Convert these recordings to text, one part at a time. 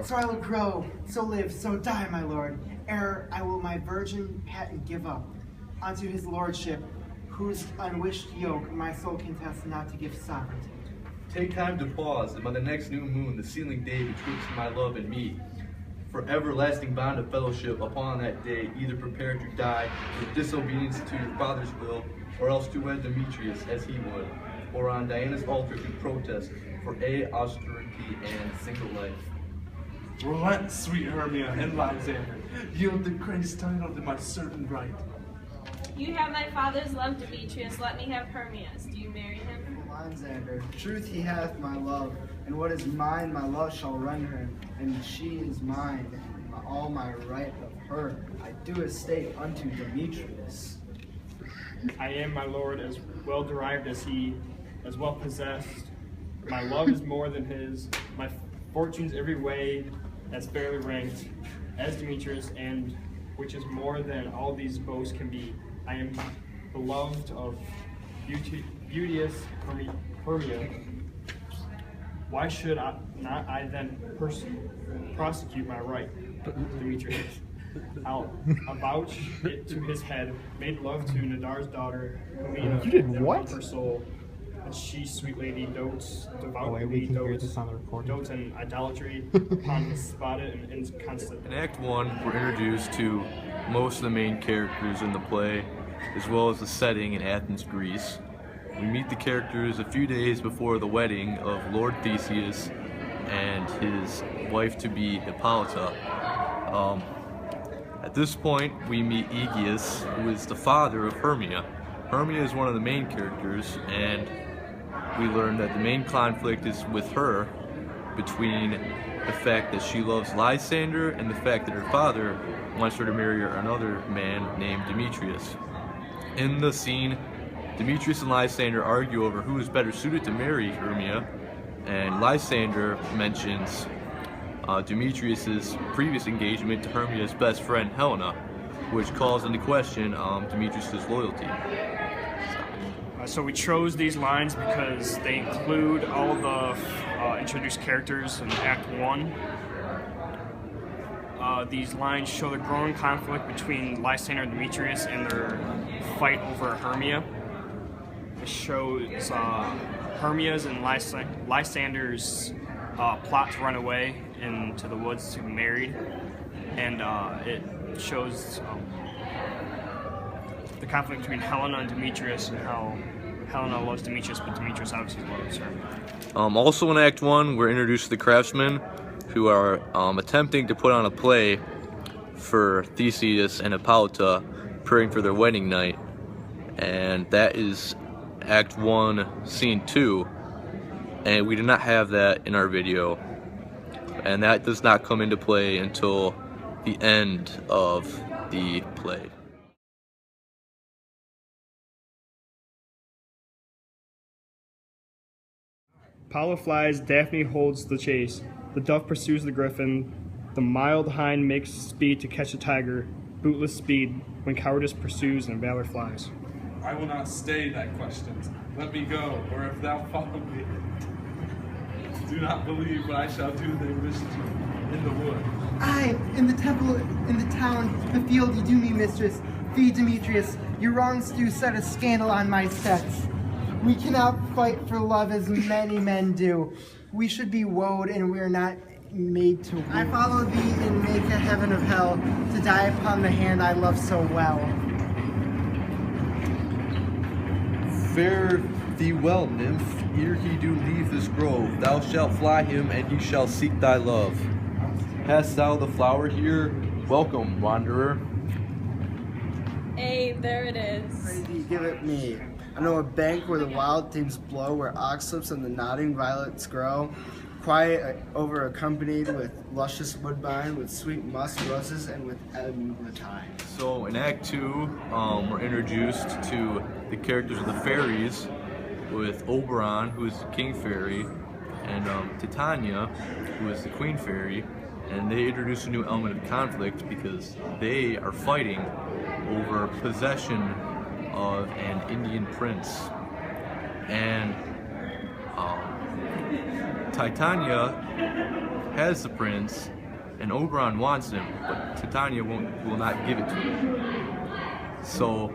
So I will grow, so live, so die, my lord, ere I will my virgin patent give up unto his lordship, whose unwished yoke my soul contests not to give sovereignty. Take time to pause, and by the next new moon, the sealing day betwixt my love and me, for everlasting bond of fellowship upon that day, either prepare to die with disobedience to your father's will, or else to wed Demetrius as he would, or on Diana's altar to protest for austerity and single life. Relent, sweet Hermia and Lysander. Yield the grace title to my certain right. You have my father's love, Demetrius. Let me have Hermia's. Do you marry him? Lysander, truth he hath my love, and what is mine my love shall run her, and she is mine, and all my right of her I do estate unto Demetrius. I am, my lord, as well derived as he, as well possessed. My love is more than his, my fortunes every way as fairly ranked as Demetrius, and which is more than all these boasts can be. I am beloved of beauteous Hermia. Why should not I then prosecute my right, Demetrius? I'll avouch it to his head, made love to Nadar's daughter, Helena. You did what? Her soul. And she, sweet lady, dotes, we can hear this on the recording. dotes in idolatry upon his spotted and inconstant. In Act 1, we're introduced to most of the main characters in the play, as well as the setting in Athens, Greece. We meet the characters a few days before the wedding of Lord Theseus and his wife-to-be Hippolyta. At this point, we meet Aegeus, who is the father of Hermia. Hermia is one of the main characters, and we learn that the main conflict is with her between the fact that she loves Lysander and the fact that her father wants her to marry another man named Demetrius. In the scene, Demetrius and Lysander argue over who is better suited to marry Hermia, and Lysander mentions Demetrius's previous engagement to Hermia's best friend Helena, which calls into question Demetrius's loyalty. So we chose these lines because they include all the introduced characters in Act 1. These lines show the growing conflict between Lysander and Demetrius and their fight over Hermia. It shows Hermia's and Lysander's plot to run away into the woods to be married, and it shows the conflict between Helena and Demetrius and how Helena loves Demetrius, but Demetrius obviously loves her. Also in Act 1, we're introduced to the craftsmen who are attempting to put on a play for Theseus and Hippolyta, preparing for their wedding night, and that is Act 1, Scene 2, and we do not have that in our video, and that does not come into play until the end of the play. Apollo flies, Daphne holds the chase. The dove pursues the griffin. The mild hind makes speed to catch a tiger. Bootless speed when cowardice pursues and valor flies. I will not stay thy questions. Let me go, or if thou follow me, do not believe what I shall do they wish to in the wood. Aye, in the temple, in the town, the field you do me mistress. Fee Demetrius, your wrongs do set a scandal on my steps. We cannot fight for love as many men do. We should be woed and we are not made to woo. I follow thee and make a heaven of hell to die upon the hand I love so well. Fare thee well, nymph, ere he do leave this grove. Thou shalt fly him, and he shall seek thy love. Hast thou the flower here? Welcome, wanderer. Hey, there it is. Pray thee, give it me. I know a bank where the wild things blow, where oxlips and the nodding violets grow, quiet over accompanied with luscious woodbine, with sweet musk roses, and with eglantine. So in Act 2, we're introduced to the characters of the fairies, with Oberon, who is the king fairy, and Titania, who is the queen fairy, and they introduce a new element of conflict because they are fighting over possession of an Indian prince. And Titania has the prince, and Oberon wants him, but Titania will not give it to him. So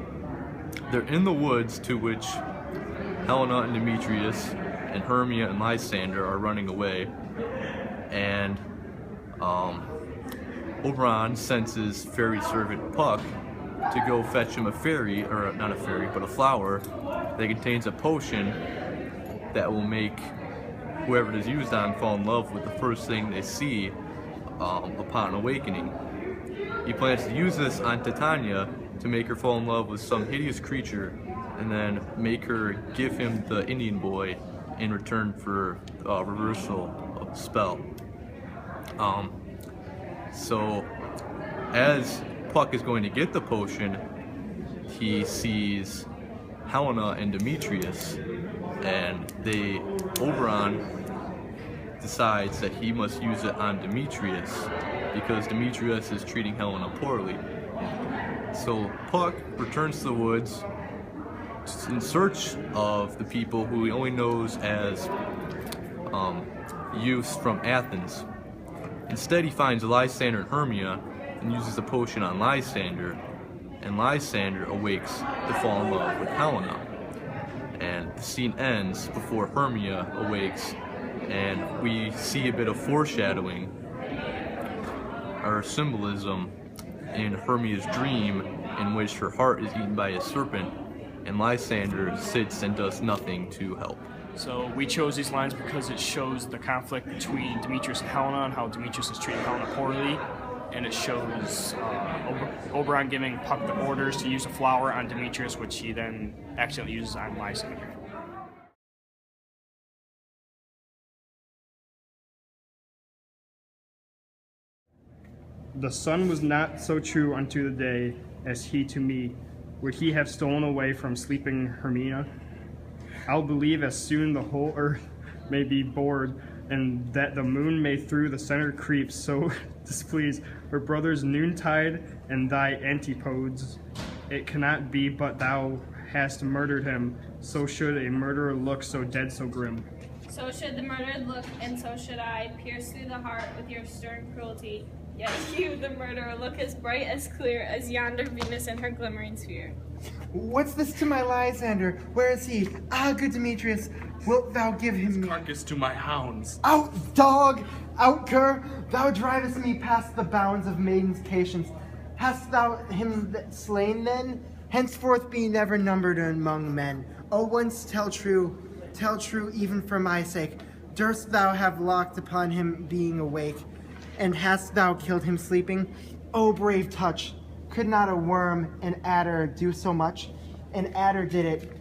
they're in the woods, to which Helena and Demetrius and Hermia and Lysander are running away, and Oberon sends his fairy servant Puck to go fetch him a fairy, or not a fairy, but a flower that contains a potion that will make whoever it is used on fall in love with the first thing they see upon awakening. He plans to use this on Titania to make her fall in love with some hideous creature, and then make her give him the Indian boy in return for reversal of the spell. So as Puck is going to get the potion, he sees Helena and Demetrius, and Oberon decides that he must use it on Demetrius because Demetrius is treating Helena poorly. So Puck returns to the woods in search of the people who he only knows as youths from Athens. Instead, he finds Lysander and Hermia and uses the potion on Lysander, and Lysander awakes to fall in love with Helena. And the scene ends before Hermia awakes, and we see a bit of foreshadowing or symbolism in Hermia's dream, in which her heart is eaten by a serpent, and Lysander sits and does nothing to help. So we chose these lines because it shows the conflict between Demetrius and Helena, and how Demetrius is treating Helena poorly, and it shows Oberon giving Puck the orders to use a flower on Demetrius, which he then accidentally uses on Lysander. The sun was not so true unto the day as he to me. Would he have stolen away from sleeping Hermia? I'll believe as soon the whole earth may be bored, and that the moon may through the center creep, so displease her brother's noontide and thy antipodes. It cannot be but thou hast murdered him, so should a murderer look so dead, so grim. So should the murdered look, and so should I, pierce through the heart with your stern cruelty. Yet you, the murderer, look as bright, as clear as yonder Venus in her glimmering sphere. What's this to my Lysander? Where is he? Ah, good Demetrius, wilt thou give him me? Carcass to my hounds. Out, dog! Out, cur! Thou drivest me past the bounds of maiden's patience. Hast thou him slain then? Henceforth be never numbered among men. Oh, once tell true even for my sake. Durst thou have locked upon him being awake? And hast thou killed him sleeping? Oh, brave touch! Could not a worm, an adder, do so much? An adder did it,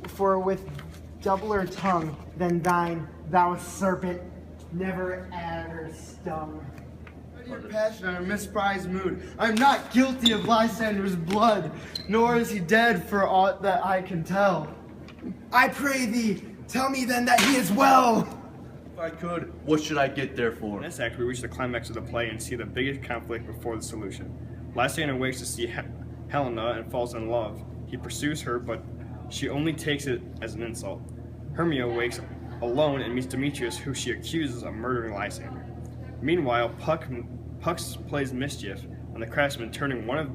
for with doubler tongue than thine, thou serpent, never adder stung. Your passion and misprized mood. I'm not guilty of Lysander's blood, nor is he dead for aught that I can tell. I pray thee, tell me then that he is well! If I could, what should I get there for? In this act, we reach the climax of the play and see the biggest conflict before the solution. Lysander wakes to see Helena and falls in love. He pursues her, but she only takes it as an insult. Hermia wakes alone and meets Demetrius, who she accuses of murdering Lysander. Meanwhile, Puck plays mischief on the craftsman, turning the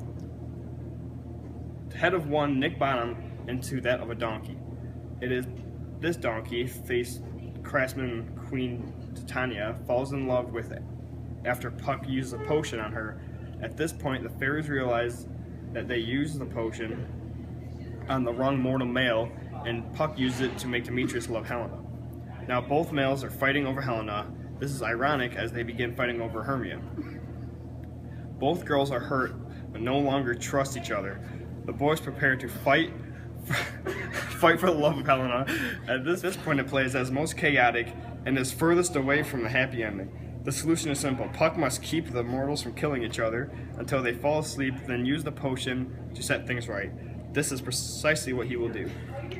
head of one Nick Bonham into that of a donkey. It is this donkey, faced craftsman Queen Titania, falls in love with it after Puck uses a potion on her. At this point, the fairies realize that they used the potion on the wrong mortal male, and Puck uses it to make Demetrius love Helena. Now both males are fighting over Helena. This is ironic as they begin fighting over Hermia. Both girls are hurt but no longer trust each other. The boys prepare to fight for the love of Helena. At this point, it plays as most chaotic and is furthest away from the happy ending. The solution is simple. Puck must keep the mortals from killing each other until they fall asleep, then use the potion to set things right. This is precisely what he will do.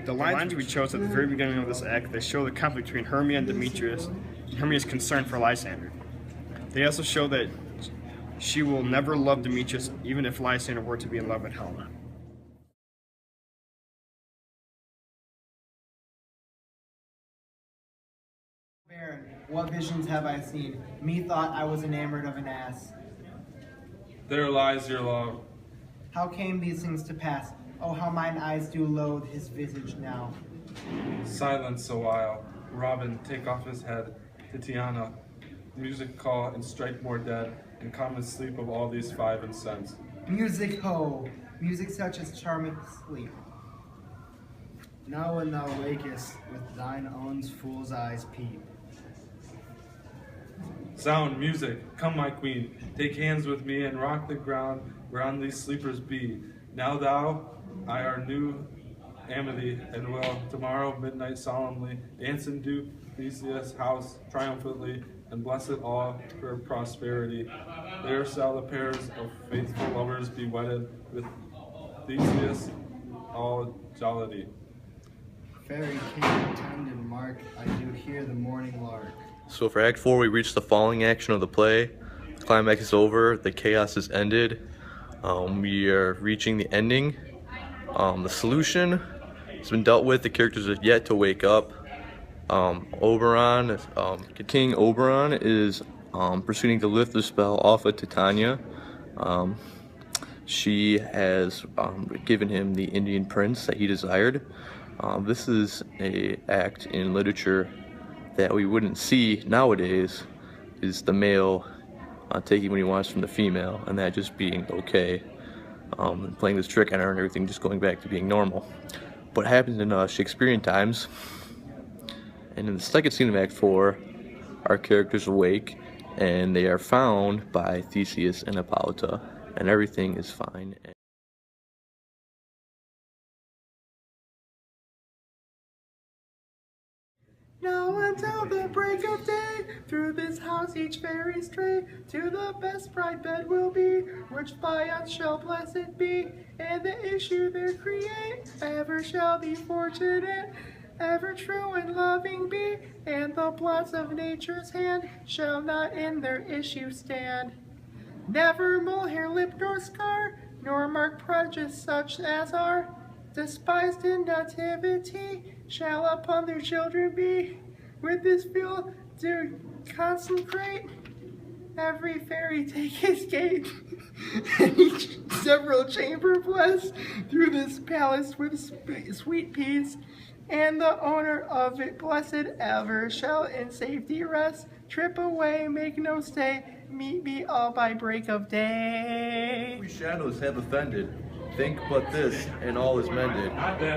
The lines we chose at the very beginning of this act, they show the conflict between Hermia and Demetrius, and Hermia's concern for Lysander. They also show that she will never love Demetrius, even if Lysander were to be in love with Helena. Baron, what visions have I seen? Methought I was enamored of an ass. There lies your love. How came these things to pass? Oh, how mine eyes do loathe his visage now. Silence a while. Robin, take off his head. Titiana, music call and strike more dead, and come and sleep of all these 5 and sense. Music ho! Music such as charmeth sleep. Now when thou wakest, with thine own fool's eyes peep. Sound, music, come my queen, take hands with me and rock the ground whereon these sleepers be. Now thou, I are new amity, and will tomorrow midnight solemnly dance into Theseus' house triumphantly, and bless it all for prosperity. There shall the pairs of faithful lovers be wedded with Theseus all jollity. Fairy king attended mark, I do hear the morning lark. So for Act 4, we reached the falling action of the play. The climax is over. The chaos is ended. We are reaching the ending. The solution has been dealt with. The characters have yet to wake up. King Oberon is proceeding to lift the spell off of Titania. She has given him the Indian prince that he desired. This is an act in literature that we wouldn't see nowadays, is the male taking what he wants from the female, and that just being okay, playing this trick on her and everything just going back to being normal. But it happens in Shakespearean times, and in the second scene of Act 4, our characters awake, and they are found by Theseus and Hippolyta, and everything is fine. Now until the break of day, through this house each fairy stray, to the best bride bed will be, which by us shall blessed be, and the issue there create, ever shall be fortunate, ever true and loving be, and the plots of nature's hand shall not in their issue stand. Never mole, hair, lip, nor scar, nor mark prejudice such as are despised in nativity, shall upon their children be. With this field do consecrate, every fairy take his gate, and each several chamber bless, through this palace with sweet peace, and the owner of it blessed ever shall in safety rest, trip away, make no stay, meet me all by break of day. We shadows have offended. Think but this, and all is mended,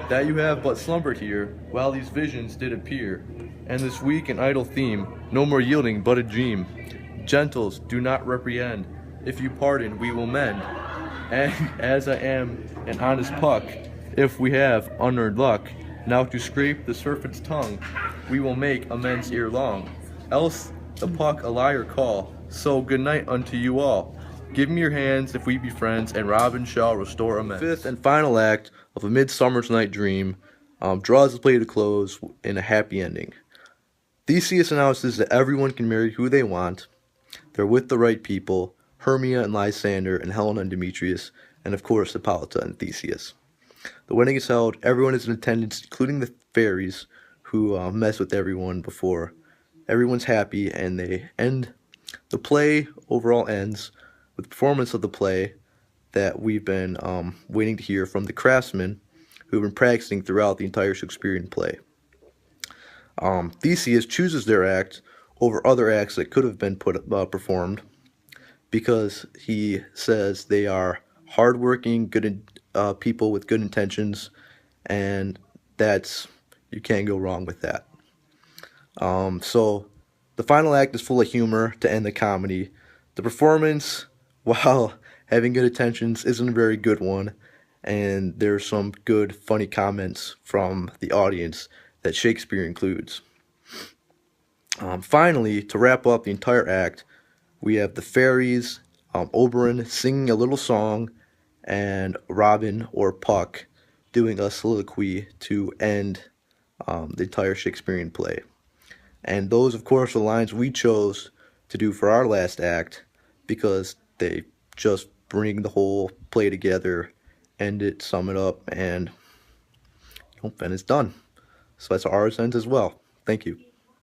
that you have but slumbered here, while these visions did appear, and this weak and idle theme, no more yielding but a dream. Gentles, do not reprehend, if you pardon, we will mend. And as I am an honest puck, if we have unearned luck, now to scrape the serpent's tongue, we will make amends ere long. Else the puck a liar call, so good night unto you all. Give me your hands if we be friends, and Robin shall restore amends. The fifth and final act of A Midsummer's Night Dream draws the play to close in a happy ending. Theseus announces that everyone can marry who they want. They're with the right people, Hermia and Lysander, and Helena and Demetrius, and of course Hippolyta and Theseus. The wedding is held, everyone is in attendance, including the fairies who mess with everyone before. Everyone's happy, and they end. The play overall ends with the performance of the play that we've been waiting to hear from the craftsmen who've been practicing throughout the entire Shakespearean play. Theseus chooses their act over other acts that could have been performed because he says they are hardworking, good people with good intentions, and you can't go wrong with that. So the final act is full of humor to end the comedy. The performance, while having good intentions, isn't a very good one, and there's some good funny comments from the audience that Shakespeare includes. Finally, to wrap up the entire act, we have the fairies, Oberon singing a little song, and Robin or Puck doing a soliloquy to end the entire Shakespearean play. And those, of course, are the lines we chose to do for our last act, because they just bring the whole play together, end it, sum it up, and it's done. So that's ours ends as well. Thank you.